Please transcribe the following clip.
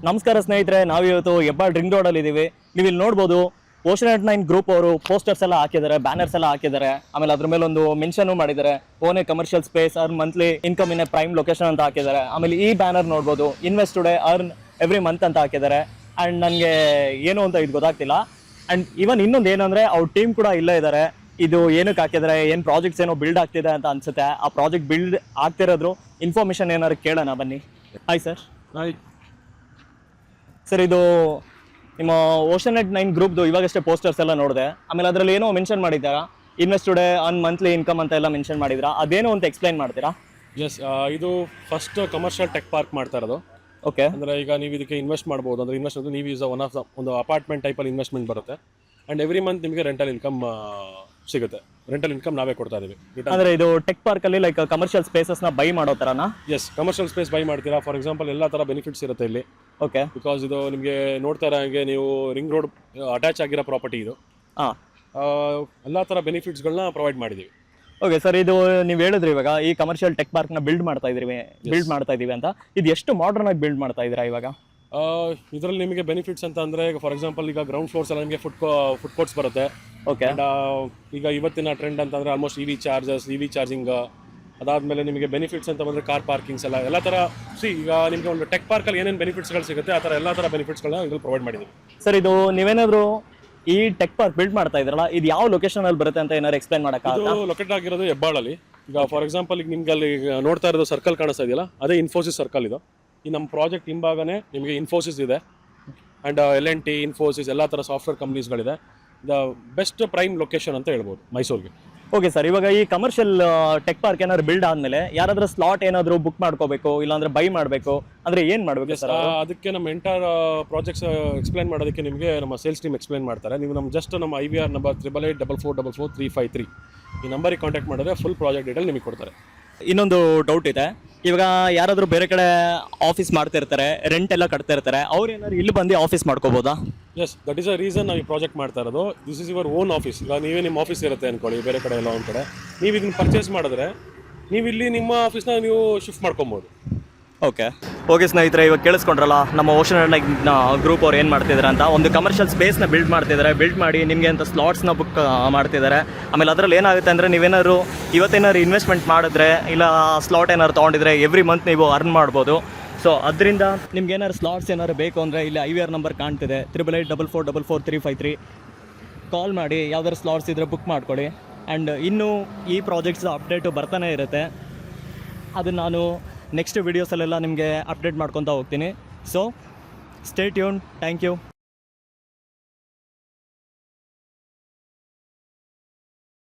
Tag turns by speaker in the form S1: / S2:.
S1: ನಮಸ್ಕಾರ ಸ್ನೇಹಿತರೆ, ನಾವಿವತ್ತು ಹೆಬ್ಬಾಳ್ ರಿಂಗ್ ರೋಡಲ್ಲಿ ಇದ್ದೀವಿ. ನೀವು ಇಲ್ಲಿ ನೋಡ್ಬೋದು ಓಷನ್ 9 ಗ್ರೂಪ್ ಅವರು ಪೋಸ್ಟರ್ಸ್ ಎಲ್ಲ ಹಾಕಿದ್ದಾರೆ, ಬ್ಯಾನರ್ಸ್ ಎಲ್ಲ ಹಾಕಿದ್ದಾರೆ. ಆಮೇಲೆ ಅದ್ರ ಮೇಲೆ ಒಂದು ಮೆನ್ಷನ್ ಮಾಡಿದ್ದಾರೆ, own A commercial space earn monthly income in a prime location ಅಂತ ಹಾಕಿದ್ದಾರೆ. ಆಮೇಲೆ ಈ ಬ್ಯಾನರ್ ನೋಡ್ಬೋದು, invest today earn every month ಅಂತ ಹಾಕಿದ್ದಾರೆ. ಆ್ಯಂಡ್ ನನಗೆ ಏನು ಅಂತ ಇದು ಗೊತ್ತಾಗ್ತಿಲ್ಲ. ಆ್ಯಂಡ್ ಇವನ್ ಇನ್ನೊಂದು ಏನಂದರೆ ಅವ್ರ ಟೀಮ್ ಕೂಡ ಇಲ್ಲೇ ಇದ್ದಾರೆ. ಇದು ಏನಕ್ಕೆ ಹಾಕಿದ್ದಾರೆ, ಏನು ಪ್ರಾಜೆಕ್ಟ್ಸ್ ಏನೋ ಬಿಲ್ಡ್ ಆಗ್ತಿದೆ ಅಂತ ಅನ್ಸುತ್ತೆ. ಆ ಪ್ರಾಜೆಕ್ಟ್ ಬಿಲ್ಡ್ ಆಗ್ತಿರೋದ್ರು ಇನ್ಫಾರ್ಮೇಷನ್ ಏನಾದ್ರು ಕೇಳೋಣ ಬನ್ನಿ. Hi sir.
S2: ಹಾಯ್
S1: ಸರ್, ಇದು ನಿಮ್ಮ ಓಷನ್ 9 ಗ್ರೂಪ್ದು ಇವಾಗಷ್ಟೇ ಪೋಸ್ಟರ್ಸ್ ಎಲ್ಲ ನೋಡಿದೆ. ಆಮೇಲೆ ಅದರಲ್ಲಿ ಏನೋ ಮೆನ್ಷನ್ ಮಾಡಿದ್ದಾರಾ, invest today earn monthly income ಅಂತ ಎಲ್ಲ ಮೆನ್ಷನ್ ಮಾಡಿದ್ರಾ, ಅದೇನೋ ಅಂತ ಎಕ್ಸ್ಪ್ಲೈನ್ ಮಾಡ್ತೀರಾ?
S2: ಎಸ್, ಇದು ಫಸ್ಟ್ ಕಮರ್ಷಿಯಲ್ ಟೆಕ್ ಪಾರ್ಕ್ ಮಾಡ್ತಾ ಇರೋದು.
S1: ಓಕೆ.
S2: ಅಂದರೆ ಈಗ ನೀವು ಇದಕ್ಕೆ ಇನ್ವೆಸ್ಟ್ ಮಾಡ್ಬೋದು. ಅಂದರೆ ಇನ್ವೆಸ್ಟ್ ಅಂದರೆ ನೀವು ಒನ್ ಆಫ್ ದ ಒಂದು ಅಪಾರ್ಟ್ಮೆಂಟ್ ಟೈಪಲ್ಲಿ ಇನ್ವೆಸ್ಟ್ಮೆಂಟ್ ಬರುತ್ತೆ. ಆ್ಯಂಡ್ ಎವ್ರಿ ಮಂತ್ ನಿಮಗೆ ರೆಂಟಲ್ ಇನ್ಕಮ್ ಸಿಗುತ್ತೆ. ರೆಂಟಲ್ ಇನ್ಕಮ್ ನಾವೇ ಕೊಡ್ತಾ ಇದೀವಿ.
S1: ಅಂದರೆ ಇದು ಟೆಕ್ ಪಾರ್ಕಲ್ಲಿ ಲೈಕ್ ಕಮರ್ಷಿಯಲ್ ಸ್ಪೇಸಸ್ನ ಬೈ ಮಾಡೋ ಥರನಾ?
S2: ಎಸ್, ಕಮರ್ಷಿಯಲ್ ಸ್ಪೇಸ್ ಬೈ ಮಾಡ್ತೀರಾ. ಫಾರ್ ಎಕ್ಸಾಂಪಲ್ ಎಲ್ಲ ಥರ ಬೆನಿಫಿಟ್ಸ್ ಇರುತ್ತೆ ಇಲ್ಲಿ.
S1: ಓಕೆ.
S2: ಬಿಕಾಸ್ ಇದು ನಿಮಗೆ ನೋಡ್ತಾ ಇರೋ ಹಾಗೆ ನೀವು ರಿಂಗ್ ರೋಡ್ ಅಟ್ಯಾಚ್ ಆಗಿರೋ ಪ್ರಾಪರ್ಟಿ ಇದು.
S1: ಹಾಂ,
S2: ಎಲ್ಲ ಥರ ಬೆನಿಫಿಟ್ಸ್ಗಳನ್ನ ಪ್ರೊವೈಡ್ ಮಾಡಿದ್ದೀವಿ.
S1: ಓಕೆ ಸರ್, ಇದು ನೀವು ಹೇಳಿದ್ರಿ ಇವಾಗ ಈ ಕಮರ್ಷಿಯಲ್ ಟೆಕ್ ಪಾರ್ಕ್ನ ಬಿಲ್ಡ್ ಮಾಡ್ತಾ ಇದೀವಿ ಅಂತ. ಇದು ಎಷ್ಟು ಮಾಡರ್ನ್ ಆಗಿ ಬಿಲ್ಡ್ ಮಾಡ್ತಾ ಇದ್ದೀರಾ ಇವಾಗ?
S2: ಇದರಲ್ಲಿ ನಿಮಗೆ ಬೆನಿಫಿಟ್ಸ್ ಅಂತ ಅಂದರೆ ಫಾರ್ ಎಕ್ಸಾಂಪಲ್ ಈಗ ಗ್ರೌಂಡ್ ಫ್ಲೋರ್ಸ್ ಎಲ್ಲ ನಿಮಗೆ ಫುಡ್ ಕೋರ್ಟ್ಸ್ ಬರುತ್ತೆ.
S1: ಓಕೆ.
S2: ಆ್ಯಂಡ್ ಈಗ ಇವತ್ತಿನ ಟ್ರೆಂಡ್ ಅಂತಂದರೆ ಆಲ್ಮೋಸ್ಟ್ ಇ ವಿ ಚಾರ್ಜಿಂಗ್. ಅದಾದಮೇಲೆ ನಿಮಗೆ ಬೆನಿಫಿಟ್ಸ್ ಅಂತ ಬಂದರೆ ಕಾರ್ ಪಾರ್ಕಿಂಗ್ಸ್ ಎಲ್ಲ ಥರ. ಈಗ ನಿಮಗೆ ಒಂದು ಟೆಕ್ ಪಾರ್ಕಲ್ಲಿ ಏನೇನು ಬೆನಿಫಿಟ್ಸ್ಗಳು ಸಿಗುತ್ತೆ ಆ ಥರ ಎಲ್ಲ ಥರ ಬೆನಿಫಿಟ್ಸ್ಗಳನ್ನ ಇದ್ರಲ್ಲಿ ಪ್ರೊವೈಡ್ ಮಾಡಿದ್ದೀವಿ.
S1: ಸರ್, ಇದು ನೀವೇನಾದರೂ ಈ ಟೆಕ್ ಪಾರ್ಕ್ ಬಿಲ್ಡ್ ಮಾಡ್ತಾ ಇದ್ರಲ್ಲ, ಇದು ಯಾವ ಲೊಕೇಶನಲ್ಲಿ ಬರುತ್ತೆ ಅಂತ ಏನಾದ್ರು ಎಕ್ಸ್ಪ್ಲೈನ್ ಮಾಡೋಕ್ಕಾಗತ್ತಾ?
S2: ಇದು ಲೊಕೇಟ್ ಆಗಿರೋದು ಹೆಬ್ಬಾಳಲ್ಲಿ. ಈಗ ಫಾರ್ ಎಕ್ಸಾಂಪಲ್ ಈಗ ನಿಮ್ಗೆ ಅಲ್ಲಿ ನೋಡ್ತಾ ಇರೋದು ಸರ್ಕಲ್ ಕಾಣಿಸ್ತಾ ಇದೆಯಲ್ಲ, ಅದೇ ಇನ್ಫೋಸಿಸ್ ಸರ್ಕಲ್ ಇದು. ಈ ನಮ್ಮ ಪ್ರಾಜೆಕ್ಟ್ ಹಿಂಭಾಗನೇ ನಿಮಗೆ ಇನ್ಫೋಸಿಸ್ ಇದೆ. ಆ್ಯಂಡ್ L&T, ಇನ್ಫೋಸಿಸ್ ಎಲ್ಲ ಥರ ಸಾಫ್ಟ್ವೇರ್ ಕಂಪ್ನೀಸ್ಗಳಿದೆ. ದ ಬೆಸ್ಟ್ ಪ್ರೈಮ್ ಲೊಕೇಶನ್ ಅಂತ ಹೇಳ್ಬೋದು ಮೈಸೂರಿಗೆ.
S1: ಓಕೆ ಸರ್, ಇವಾಗ ಈ ಕಮರ್ಷಿಯಲ್ ಟೆಕ್ ಪಾರ್ಕ್ ಏನಾದ್ರು ಬಿಲ್ಡ್ ಆದಮೇಲೆ ಯಾರಾದ್ರೂ ಸ್ಲಾಟ್ ಏನಾದರೂ ಬುಕ್ ಮಾಡ್ಕೋಬೇಕು, ಇಲ್ಲಾಂದ್ರೆ ಬೈ ಮಾಡಬೇಕು ಅಂದರೆ ಏನು ಮಾಡಬೇಕು ಸರ್?
S2: ಅದಕ್ಕೆ ನಮ್ಮ ಎಂಟರ್ ಪ್ರಾಜೆಕ್ಟ್ಸ್ ಎಕ್ಸ್ಪ್ಲೈನ್ ಮಾಡೋದಕ್ಕೆ ನಿಮಗೆ ನಮ್ಮ ಸೇಲ್ಸ್ ಟೀಮ್ ಎಕ್ಸ್ಪ್ಲೈನ್ ಮಾಡ್ತಾರೆ. ನೀವು ನಮ್ಮ IVR ನಂಬರ್ 8884444353 ಈ ನಂಬರಿಗೆ ಕಾಂಟ್ಯಾಕ್ಟ್ ಮಾಡಿದ್ರೆ ಫುಲ್ ಪ್ರಾಜೆಕ್ಟ್ ಡೀಟೇಲ್ ನಿಮಗೆ ಕೊಡ್ತಾರೆ.
S1: ಇನ್ನೊಂದು ಡೌಟ್ ಇದೆ, ಇವಾಗ ಯಾರಾದರೂ ಬೇರೆ ಕಡೆ ಆಫೀಸ್ ಮಾಡ್ತಿರ್ತಾರೆ, ರೆಂಟ್ ಎಲ್ಲ ಕಟ್ತಾ ಇರ್ತಾರೆ, ಅವ್ರು ಏನಾದ್ರು ಇಲ್ಲಿ ಬಂದು ಆಫೀಸ್ ಮಾಡ್ಕೋಬೋದಾ?
S2: Yes, that is a reason ನಾವು ಈ ಪ್ರಾಜೆಕ್ಟ್ ಮಾಡ್ತಾ ಇರೋದು. This is your own office. ಈಗ ನೀವೇ ನಿಮ್ಮ ಆಫೀಸ್ ಇರುತ್ತೆ ಅಂದ್ಕೊಳ್ಳಿ, ಬೇರೆ ಕಡೆ ಎಲ್ಲ ಒಂದು ಕಡೆ ನೀವು ಇದನ್ನು ಪರ್ಚೇಸ್ ಮಾಡಿದ್ರೆ ನೀವು ಇಲ್ಲಿ ನಿಮ್ಮ ಆಫೀಸ್ನ ನೀವು ಶಿಫ್ಟ್ ಮಾಡ್ಕೊಬೋದು.
S1: ಓಕೆ. ಸ್ನೇಹಿತರೆ, ಇವಾಗ ಕೇಳಿಸ್ಕೊಂಡ್ರಲ್ಲ ನಮ್ಮ ಓಷನ್ 9 ಗ್ರೂಪ್ ಅವ್ರು ಏನು ಮಾಡ್ತಿದ್ದಾರೆ ಅಂತ. ಒಂದು ಕಮರ್ಷಿಯಲ್ ಸ್ಪೇಸ್ನ ಬಿಲ್ಡ್ ಮಾಡ್ತಿದ್ದಾರೆ. ಬಿಲ್ಡ್ ಮಾಡಿ ನಿಮಗೆ ಅಂತ ಸ್ಲಾಟ್ಸ್ನ ಬುಕ್ ಮಾಡ್ತಿದ್ದಾರೆ. ಆಮೇಲೆ ಅದರಲ್ಲಿ ಏನಾಗುತ್ತೆ ಅಂದರೆ ನೀವೇನಾದ್ರು ಇವತ್ತೇನಾದ್ರು ಇನ್ವೆಸ್ಟ್ಮೆಂಟ್ ಮಾಡಿದ್ರೆ, ಇಲ್ಲ ಸ್ಲಾಟ್ ಏನಾದ್ರು ತೊಗೊಂಡಿದ್ರೆ ಎವ್ರಿ ಮಂತ್ ನೀವು ಅರ್ನ್ ಮಾಡ್ಬೋದು. ಸೊ ಅದರಿಂದ ನಿಮ್ಗೆ ಏನಾದ್ರು ಸ್ಲಾಟ್ಸ್ ಏನಾದ್ರು ಬೇಕು ಅಂದರೆ ಇಲ್ಲಿ IVR ನಂಬರ್ ಕಾಣ್ತಿದೆ, 8884444353. ಕಾಲ್ ಮಾಡಿ ಯಾವ್ದಾದ್ರು ಸ್ಲಾಟ್ಸ್ ಇದ್ದರೆ ಬುಕ್ ಮಾಡ್ಕೊಳ್ಳಿ. ಆ್ಯಂಡ್ ಇನ್ನೂ ಈ ಪ್ರಾಜೆಕ್ಟ್ಸ್ ಅಪ್ಡೇಟು ಬರ್ತಾನೆ ಇರುತ್ತೆ. ಅದನ್ನು ನಾನು ನೆಕ್ಸ್ಟ್ ವೀಡಿಯೋಸಲ್ಲೆಲ್ಲ ನಿಮಗೆ ಅಪ್ಡೇಟ್ ಮಾಡ್ಕೊತಾ ಹೋಗ್ತೀನಿ. So stay tune. Thank you.